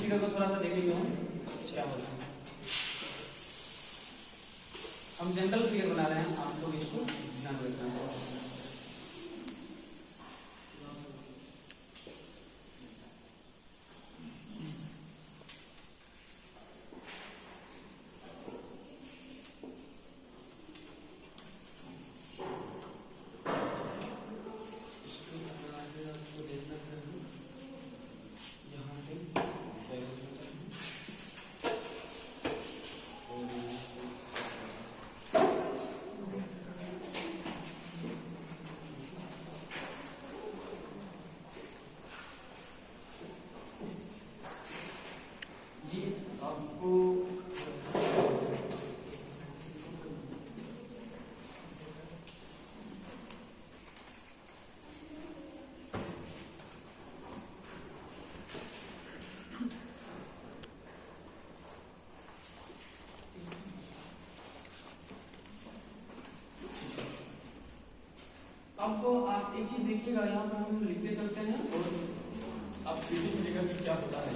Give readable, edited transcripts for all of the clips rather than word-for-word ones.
Figure को थोड़ा सा देखेंगे हम क्या होता है। हम जनरल फिगर बना रहे हैं, आप लोग इसको ध्यान रखना है। आपको आप एक चीज देखिएगा, यहाँ पर हम लिखते चलते हैं और आप सीधी फिगर में क्या होता है।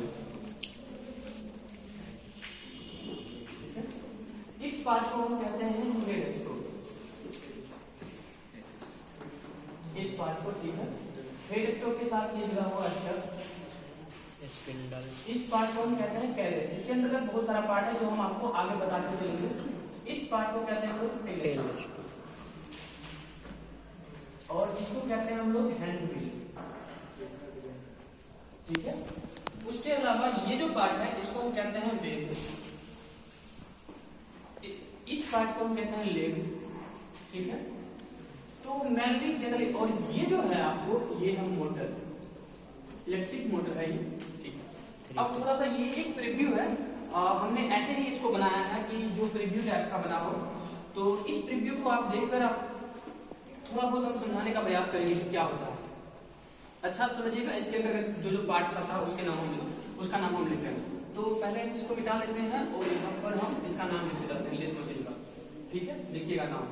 ठीक है, इस पार्ट को हम कहते हैं हेड स्टोक। इस पार्ट को, ठीक है, हेड स्टोक के साथ ये जुड़ा हुआ अक्षर स्पिंडल। इस पार्ट को हम कहते हैं कैरेज। इसके अंदर बहुत सारा पार्ट है जो हम आपको आगे बताते चलेंगे। इस पार्ट को कहते हैं लोग टेल स्टोक और इसको कहते हैं हम लोग हैंड व्हील। ठीक है, उसके अलावा ये जो पार्ट है इसको हम कहते हैं वेब। इस पार्ट को हम कहते हैं लेग। ठीक है, तो मेनली जनरली, और ये जो है आपको, ये हम मोटर, इलेक्ट्रिक मोटर है ये। ठीक है, अब थोड़ा सा ये एक प्रीव्यू है, हमने ऐसे ही इसको बनाया है कि जो प्रीव्यू टाइप का बना हो। तो इस प्रीव्यू को आप देखकर आप थोड़ा बहुत हम समझाने का प्रयास करेंगे कि क्या होता है। अच्छा समझिएगा, इसके अंदर जो जो पार्ट्स आता है उसके उसका नाम हम लिख रहे हैं। तो पहले हम इसको मिटा लेते हैं और यहाँ पर हम इसका नाम लिख देते हैं लेथ मशीन का। ठीक है, देखिएगा नाम।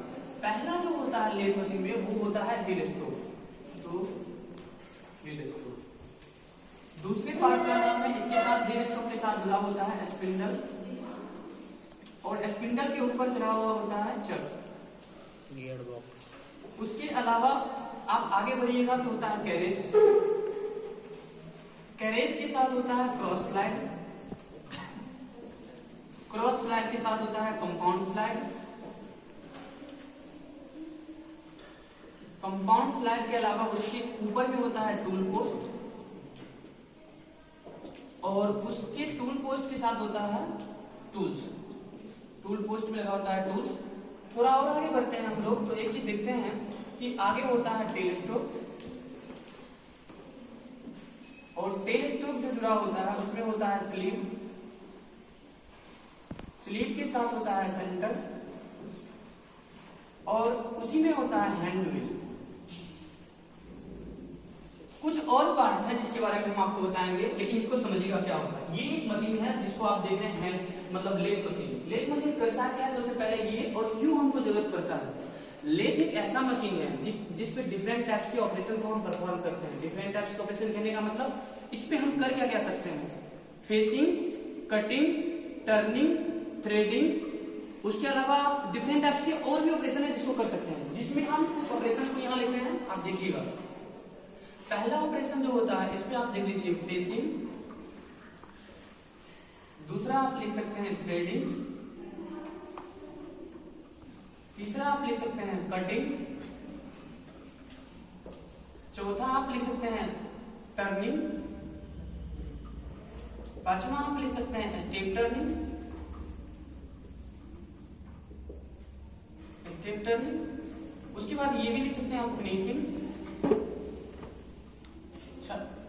पहला जो होता है लेथ मशीन में वो होता है हेड स्टोक। तो हेड स्टोक। दूसरे पार्ट का नाम है, इसके साथ हेड स्टोक के साथ जुड़ा होता है स्पिंडल, और स्पिंडल के ऊपर चढ़ा हुआ होता है चक, गियर बॉक्स। उसके अलावा आप आगे बढ़िएगा तो होता है कैरेज। कैरेज के साथ होता है क्रॉस स्लाइड। क्रॉस स्लाइड के साथ होता है कंपाउंड स्लाइड। कंपाउंड स्लाइड के अलावा उसके ऊपर में होता है टूल पोस्ट, और उसके टूल पोस्ट के साथ होता है टूल्स। टूल पोस्ट में लगा होता है टूल्स। थोड़ा और आगे बढ़ते हैं हम लोग तो एक चीज देखते हैं कि आगे होता है टेल स्टोक, और टेल स्टोक जो जुड़ा होता है उसमें होता है स्लीव। स्लीव के साथ होता है सेंटर, और उसी में होता है हैंड व्हील। कुछ और पार्ट्स हैं जिसके बारे में हम आपको बताएंगे, लेकिन इसको समझिएगा क्या होता है। ये एक मशीन है जिसको आप देख रहे हैं, मतलब लेथ मशीन। लेथ मशीन करता क्या है, सबसे पहले ये, और क्यों हमको जरूरत पड़ता है। लेथ एक ऐसा मशीन है जिस पे डिफरेंट टाइप्स के ऑपरेशन को हम परफॉर्म करते हैं। डिफरेंट टाइप्स के ऑपरेशन कहने का मतलब, इस पे हम कर क्या सकते हैं, फेसिंग, कटिंग, टर्निंग, थ्रेडिंग। उसके अलावा डिफरेंट टाइप्स के और भी ऑपरेशन है जिसको कर सकते हैं, जिसमें हम कुछ ऑपरेशन को यहाँ लिख रहे हैं, आप देखिएगा। पहला ऑपरेशन जो होता है, इस पे आप देख लीजिए फेसिंग। दूसरा आप लिख सकते हैं थ्रेडिंग। तीसरा आप लिख सकते हैं कटिंग। चौथा आप लिख सकते हैं टर्निंग। पांचवा आप लिख सकते हैं स्टेप टर्निंग। Step turning. उसके बाद ये भी लिख सकते हैं आप फिनिशिंग।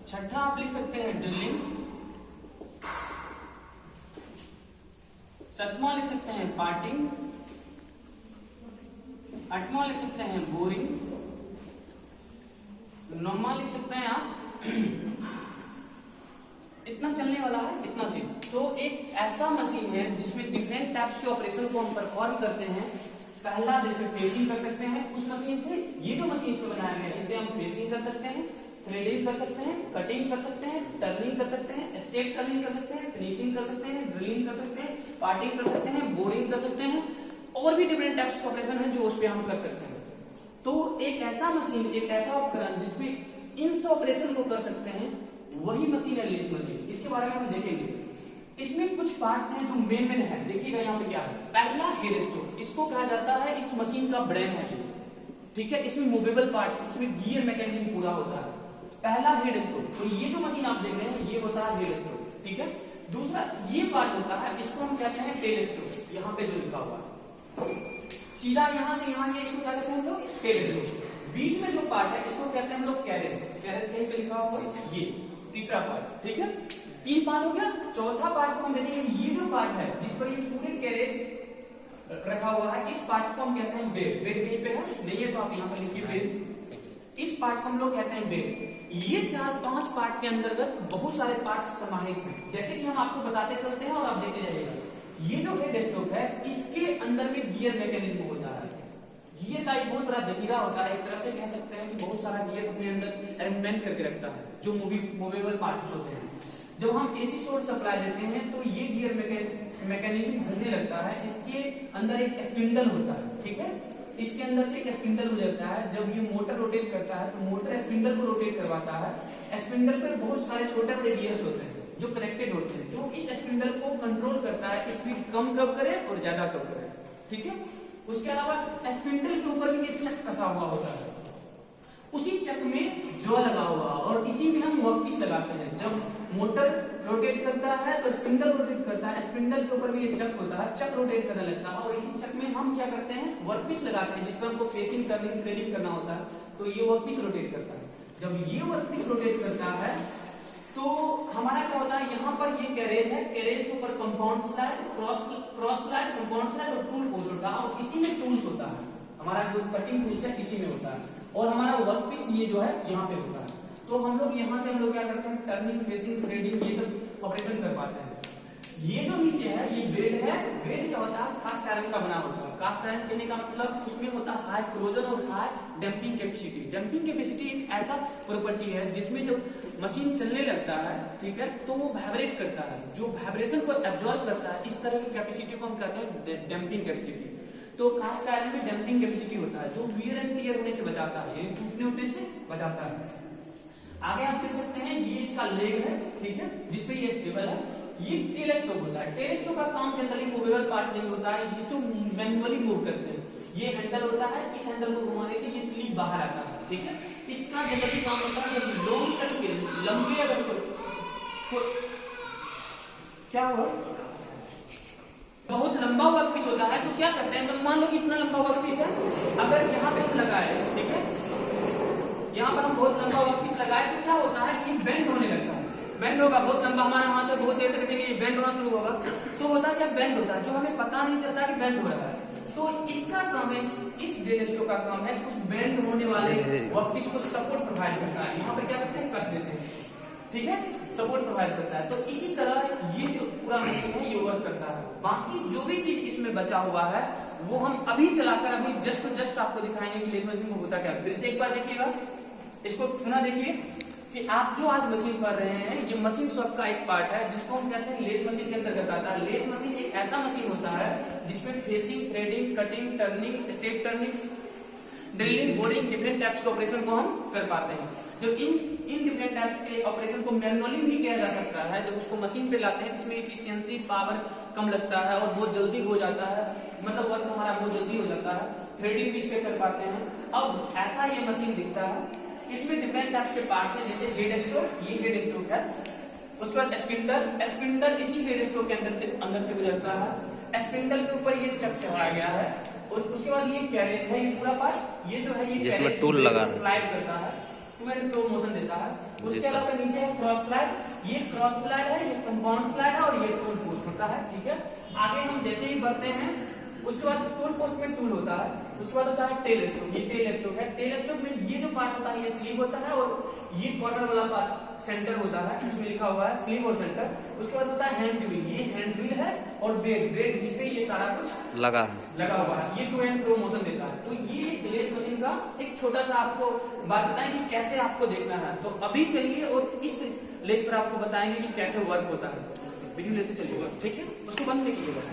छठा आप लिख सकते हैं ड्रिलिंग। सातवां लिख सकते हैं पार्टिंग। आठवां लिख सकते हैं बोरिंग। नौवां लिख सकते हैं आप इतना चलने वाला है, इतना चीज। तो एक ऐसा मशीन है जिसमें डिफरेंट टाइप्स के ऑपरेशन को हम परफॉर्म करते हैं। पहला जैसे फेसिंग कर सकते हैं उस मशीन से, ये जो मशीन इसमें बनाया गया है इससे हम फेसिंग कर सकते हैं, थ्रेडिंग कर सकते हैं, कटिंग कर सकते हैं, टर्निंग कर सकते हैं, स्टेप टर्निंग कर सकते हैं, फिनिशिंग कर सकते हैं, ड्रिलिंग कर सकते हैं, पार्टिंग कर सकते हैं, बोरिंग कर सकते हैं, और भी डिफरेंट टाइप्स के ऑपरेशन है जो उस पे हम कर सकते हैं। तो एक ऐसा मशीन, एक ऐसा उपकरण जिसमें इन सब ऑपरेशन को कर सकते हैं, वही मशीन है लेथ मशीन। इसके बारे में हम देखेंगे। इसमें कुछ पार्ट्स हैं जो मेन है। देखिएगा यहाँ पे क्या है। पहला हेड स्टोक, इसको कहा जाता है इस मशीन का ब्रेन है, ठीक है। इसमें मूवेबल पार्ट, इसमें गियर मैकेनिज्म पूरा होता है। पहला हेड स्टोक, तो ये जो मशीन आप देख रहे हैं ये होता है हेड स्टोक, ठीक है। दूसरा ये पार्ट होता है, इसको हम कहते हैं टेल स्टोक। यहाँ पे जो लिखा हुआ है सीधा यहाँ से यहाँ ये, इसको क्या कहते हैं हम लोग टेल स्टोक। बीच में जो पार्ट है इसको कहते हैं हम लोग कैरेज। कैरेज कहीं पे लिखा हुआ है, ये तीसरा पार्ट, ठीक है। 3 पार्ट हो गया। चौथा पार्ट को हम देखेंगे, ये जो पार्ट है जिस पर ये पूरे कैरेज रखा हुआ है, इस पार्ट को हम कहते हैं बेड। बेड कहीं पे है नहीं है तो आप यहाँ पे लिखिए बेड। इस पार्ट को हम लोग कहते हैं बेड। ये 4-5 पार्ट के अंतर्गत बहुत सारे पार्ट समाहित हैं, जैसे कि हम आपको बताते चलते हैं और आप देखते जाइएगा। ये जो हेड स्टोक है इसके अंदर में गियर मैकेनिज्म होता है। गियर का एक बहुत बड़ा जखीरा होता है, एक तरह से कह सकते हैं कि बहुत सारा गियर अपने अंदर अरेंजमेंट करके रखता है, जो मूवेबल पार्ट्स होते हैं। जब हम एसी सोर्स सप्लाई देते हैं तो ये गियर मैकेनिज्म घूमने लगता है। इसके अंदर एक स्पिंडल होता है, ठीक है। इसके अंदर से एक स्पिंडल गुजरता है। जब ये मोटर रोटेट करता है तो मोटर स्पिंडल को रोटेट करवाता है। स्पिंडल पर बहुत सारे छोटे बड़े गियर्स होते हैं जो कनेक्टेड होते हैं, जो इस स्पिंडल को कंट्रोल करता है स्पीड कम कब करे और ज्यादा कब करे, ठीक है। उसके अलावा स्पिंडल के ऊपर भी एक चक कसा हुआ होता है, उसी चक में जॉ लगा हुआ, और इसी में हम वर्कपीस लगाते हैं। जब मोटर रोटेट करता है तो स्पिंडल रोटेट करता है, स्पिंडल के ऊपर भी एक चक होता है, चक रोटेट करने लगता है, और इसी चक में हम क्या करते हैं वर्कपीस लगाते हैं, जिस पर हमको फेसिंग करनी, थ्रेडिंग करना होता है, तो ये वर्कपीस रोटेट करता है। जब ये वर्कपीस रोटेट करता है तो हमारा क्या होता है, यहाँ पर ये कैरेज है, कैरेज के ऊपर compound slide, cross slide, compound slide और टूल पोस्ट होता है, और इसी में टूल्स होता है। हमारा जो कटिंग टूल्स है इसी में होता है, और हमारा वर्कपीस ये जो है यहाँ पे होता है। तो हम लोग यहाँ से हम लोग क्या करते हैं, टर्निंग, फेसिंग, थ्रेडिंग, ये सब ऑपरेशन कर पाते हैं। ये जो नीचे है ये बेड है। बेड क्या होता है, कास्ट आयरन का बना होता है। कास्ट आयरन कहने का मतलब उसमें होता है हाई क्रोजन और high dumping capacity. Dumping capacity एक ऐसा प्रॉपर्टी है जिसमें जब मशीन चलने लगता है, ठीक है, तो वो वाइब्रेट करता है, जो वाइब्रेशन को एब्जॉर्ब करता है। इस तरह की कैपेसिटी को हम कहते हैं डंपिंग कैपेसिटी। तो कास्ट आयरन में डंपिंग कैपेसिटी होता है, जो वियर एंड टियर होने से बचाता है, यानी टूटने उटने से बचाता है। आगे आप देख सकते हैं ये इसका लेग है, ठीक है, जिसपे ये स्टेबल है। ये टेल स्टोक होता है। टेल स्टोक का काम जनरली मूवेबल पार्ट नहीं होता है, जिसको मैन्युअली मूव करते हैं। ये हैंडल होता है, इस हैंडल को घुमाने से ये स्लीव बाहर आता है, ठीक है। इसका जनरली काम होता है जब लॉन्ग कट के लंबे अगर क्या हुआ, बहुत लंबा वर्कपीस होता है तो क्या करते हैं, बस मान लो कि इतना लंबा वर्कपीस है, अगर यहाँ पे हम लगाए, ठीक है, यहाँ पर हम बहुत लंबा वर्कपीस लगाए तो क्या होता है, ये बेंड होने लगता है। बेंड होगा बहुत लंबा, हमारे वहां तक बहुत देर तक देखेंगे ये बेंड होना शुरू होगा, तो होता है क्या, बेंड होता है, जो हमें पता नहीं चलता कि बेंड हो रहा है। तो इसका काम है, इस टेल स्टोक का काम है उस बेंड होने वाले वर्कपीस को सपोर्ट प्रोवाइड करना है। यहाँ पर क्या करते हैं, कस देते हैं, ठीक है, सपोर्ट प्रोवाइड करता है। तो इसी तरह ये जो पूरा मशीन है ये वर्क करता है। बाकी जो भी चीज इसमें बचा हुआ है वो हम अभी चलाकर अभी जस्ट आपको दिखाएंगे कि लेथ मशीन में होता क्या। फिर से एक बार देखिएगा, इसको पुनः देखिए कि आप जो आज मशीन कर रहे हैं ये मशीन शॉप का एक पार्ट है जिसको हम कहते हैं लेथ मशीन के अंतर्गत आता है। लेथ मशीन एक ऐसा मशीन होता है जिसमें facing, threading, cutting, turning, step turning, drilling, boring, different types के ऑपरेशन को हम कर पाते हैं। जब इन डिफरेंट टाइप के ऑपरेशन को मैनुअली भी किया जा सकता है, जब उसको मशीन पे लाते हैं इसमें एफिशिएंसी, पावर कम लगता है और बहुत जल्दी हो जाता है, मतलब वर्क हमारा बहुत जल्दी हो जाता है। थ्रेडिंग भी इस पे कर पाते हैं। अब ऐसा ये मशीन दिखता है, इसमें डिफरेंट टाइप के पार्ट्स हैं, जैसे हेड स्टोक, ये हेड स्टोक है, उसके बाद स्पिंडल इसी हेड स्टोक के अंदर से गुजरता है। स्पिंडल के ऊपर ये चक चढ़ाया गया है, और उसके बाद ये कैरेज है, ये पूरा पार्ट, ये जो है ये जिसमें टूल लगा स्लाइड करता है, टू एंड फ्रो मोशन देता है। उसके अलावा नीचे है क्रॉस स्लाइड, ये क्रॉस स्लाइड है, ये कंपाउंड स्लाइड है, और ये टूल पोस्ट होता है, ठीक है। आगे हम जैसे ही बढ़ते हैं उसके बाद टूल पोस्ट में टूल होता है, उसके बाद होता है टेल स्टोक, ये टेल स्टोक है। टेल स्टोक में ये जो पार्ट होता है ये स्लीव होता है, और ये कॉर्नर वाला पार्ट सेंटर होता है, इसमें लिखा हुआ है स्लीव और सेंटर। उसके बाद होता है हैंड व्हील, ये हैंड व्हील है, और बेड जिसपे ये सारा कुछ लगा हुआ है, ये टू एंड फ्रो मोशन देता है। तो ये लेथ मशीन का एक छोटा सा आपको बात बताएं कि कैसे आपको देखना है। तो अभी चलिए और इस लेथ पर आपको बताएंगे कि कैसे वर्क होता है। वीडियो लेते चलिएगा, ठीक है, उसको बंद नहीं कीजिएगा।